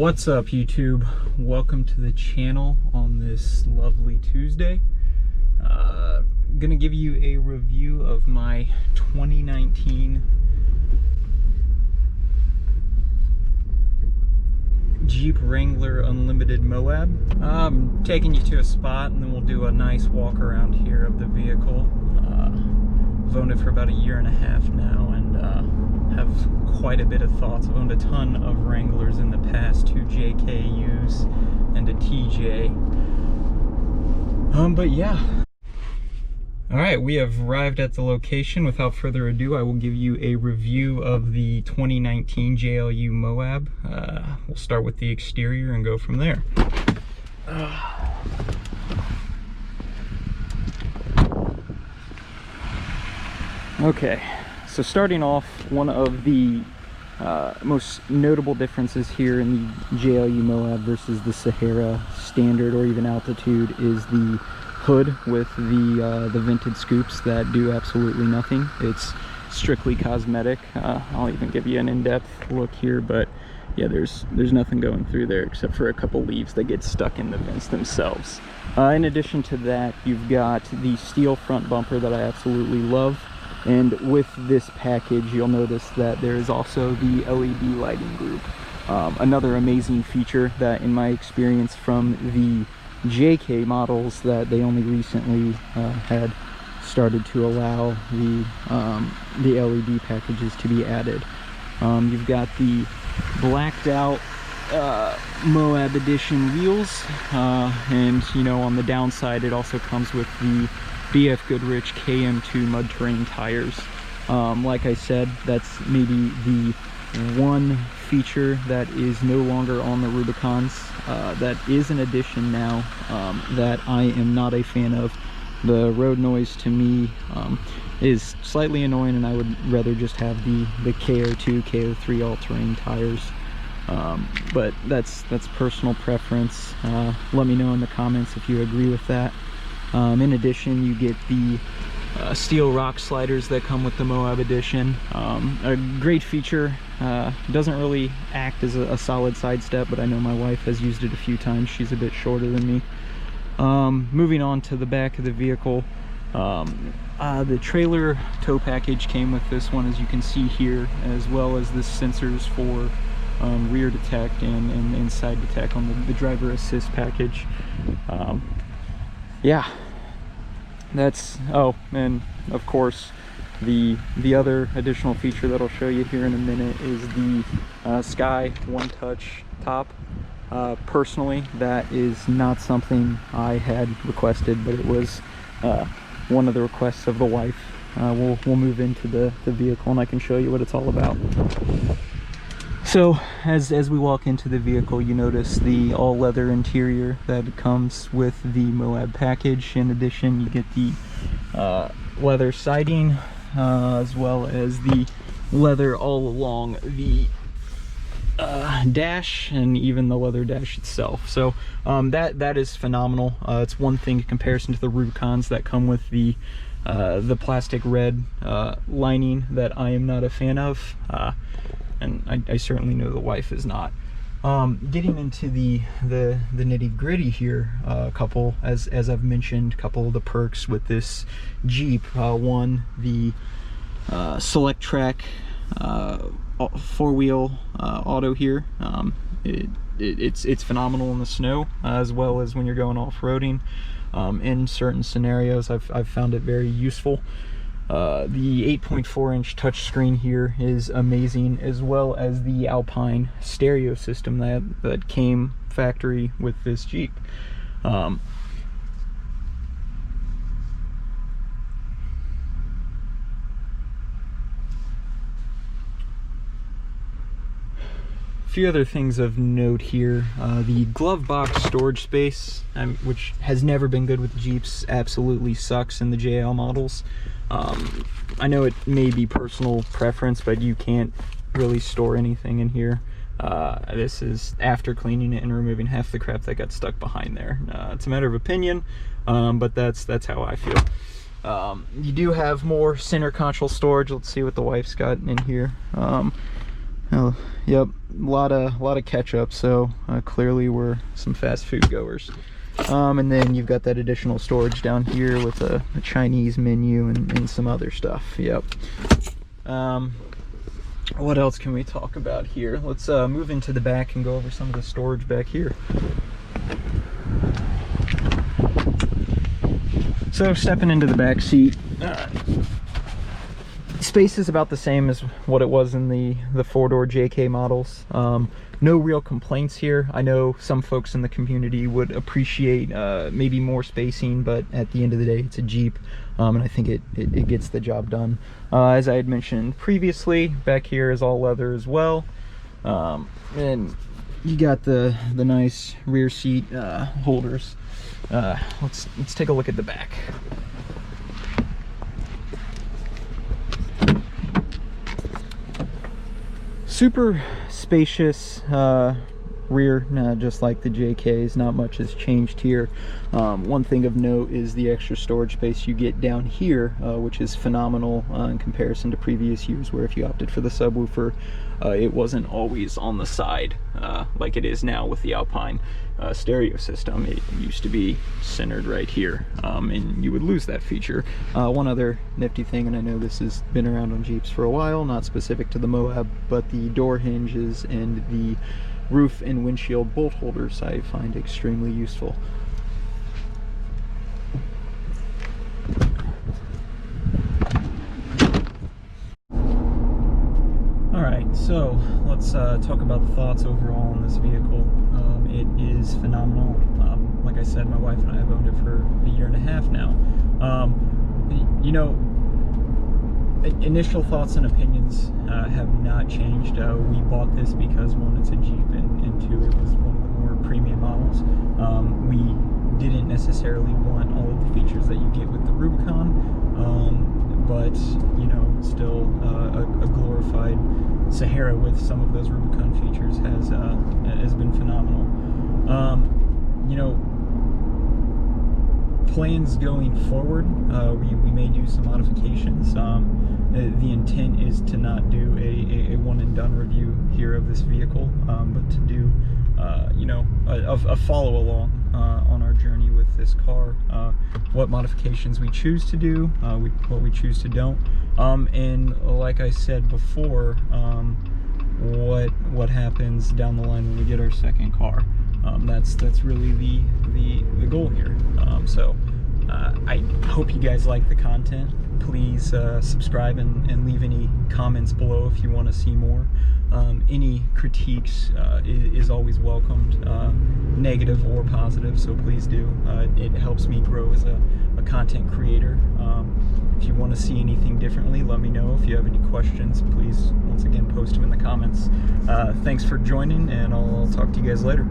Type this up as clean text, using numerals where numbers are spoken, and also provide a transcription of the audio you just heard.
What's up, YouTube? Welcome to the channel on this lovely Tuesday. Gonna give you a review of my 2019 Jeep Wrangler Unlimited MOAB. I'm taking you to a spot and then we'll do a nice walk around here of the vehicle. I've owned it for about a year and a half now and have quite a bit of thoughts. I've owned a ton of Wranglers in the past, 2 JKUs and a TJ. But yeah. Alright, we have arrived at the location. Without further ado, I will give you a review of the 2019 JLU MOAB. We'll start with the exterior and go from there. Okay, so starting off, one of the most notable differences here in the JLU MOAB versus the Sahara standard or even altitude is the hood with the vented scoops that do absolutely nothing. It's strictly cosmetic. I'll even give you an in-depth look here, but yeah, there's nothing going through there except for a couple leaves that get stuck in the vents themselves. In addition to that, you've got the steel front bumper that I absolutely love. And with this package, you'll notice that there is also the LED lighting group. Another amazing feature that, in my experience from the JK models, that they only recently had started to allow the LED packages to be added. You've got the blacked out MOAB edition wheels, and you know, on the downside it also comes with the BF Goodrich KM2 mud terrain tires. Like I said, that's maybe the one feature that is no longer on the Rubicons. That is an addition now that I am not a fan of. The road noise to me is slightly annoying, and I would rather just have the KO2, KO3 all-terrain tires. But that's personal preference. Let me know in the comments if you agree with that. In addition, you get the steel rock sliders that come with the MOAB edition. A great feature. Doesn't really act as a solid side step, but I know my wife has used it a few times. She's a bit shorter than me. Moving on to the back of the vehicle, the trailer tow package came with this one, as you can see here, as well as the sensors for rear detect and side detect on the driver assist package. Yeah, that's, oh, and of course the other additional feature that I'll show you here in a minute is the Sky One Touch top. Personally, that is not something I had requested, but it was one of the requests of the wife. We'll move into the vehicle and I can show you what it's all about. So as we walk into the vehicle, you notice the all leather interior that comes with the MOAB package. In addition, you get the leather siding, as well as the leather all along the dash and even the leather dash itself. So that is phenomenal. It's one thing in comparison to the Rubicons that come with the plastic red lining that I am not a fan of. And I certainly know the wife is not. Getting into the nitty gritty here, a couple, as I've mentioned, a couple of the perks with this Jeep. One, the Select Track 4-wheel auto here. It's phenomenal in the snow, as well as when you're going off-roading. In certain scenarios, I've found it very useful. The 8.4-inch touchscreen here is amazing, as well as the Alpine stereo system that came factory with this Jeep. Few other things of note here. The glove box storage space, which has never been good with Jeeps, absolutely sucks in the JL models. I know it may be personal preference, but you can't really store anything in here. This is after cleaning it and removing half the crap that got stuck behind there. It's a matter of opinion, but that's how I feel. You do have more center console storage. Let's see what the wife's got in here. Oh, yep, a lot of ketchup. So clearly we're some fast food goers. And then you've got that additional storage down here with a Chinese menu and some other stuff. Yep. What else can we talk about here? Let's move into the back and go over some of the storage back here. So stepping into the back seat, space is about the same as what it was in the four-door JK models. No real complaints here. I know some folks in the community would appreciate maybe more spacing, but at the end of the day, it's a Jeep, and I think it gets the job done. As I had mentioned previously, back here is all leather as well, and you got the nice rear seat holders. Let's take a look at the back. Super spacious rear, just like the JKs. Not much has changed here. One thing of note is the extra storage space you get down here, which is phenomenal in comparison to previous years, where if you opted for the subwoofer, it wasn't always on the side like it is now with the Alpine stereo system. It used to be centered right here, and you would lose that feature. One other nifty thing, and I know this has been around on Jeeps for a while, not specific to the MOAB, but the door hinges and the roof and windshield bolt holders I find extremely useful. Alright, so let's talk about the thoughts overall on this vehicle. It is phenomenal. Like I said, my wife and I have owned it for a year and a half now. You know, initial thoughts and opinions have not changed. We bought this because, one, it's a Jeep, and two, it was one of the more premium models. We didn't necessarily want all of the features that you get with the Rubicon, but you know, still a glorified Sahara with some of those Rubicon features has been phenomenal. You know, plans going forward, we may do some modifications. The intent is to not do a one and done review here of this vehicle, but to do you know, a follow along on our journey with this car, what modifications we choose to do, what we choose to don't, and like I said before, what happens down the line when we get our second car. That's really the goal here. So I hope you guys like the content. Please subscribe and leave any comments below if you want to see more. Any critiques is always welcomed, negative or positive, so please do. It helps me grow as a content creator. If you want to see anything differently, let me know. If you have any questions, please once again post them in the comments. Thanks for joining, and I'll talk to you guys later.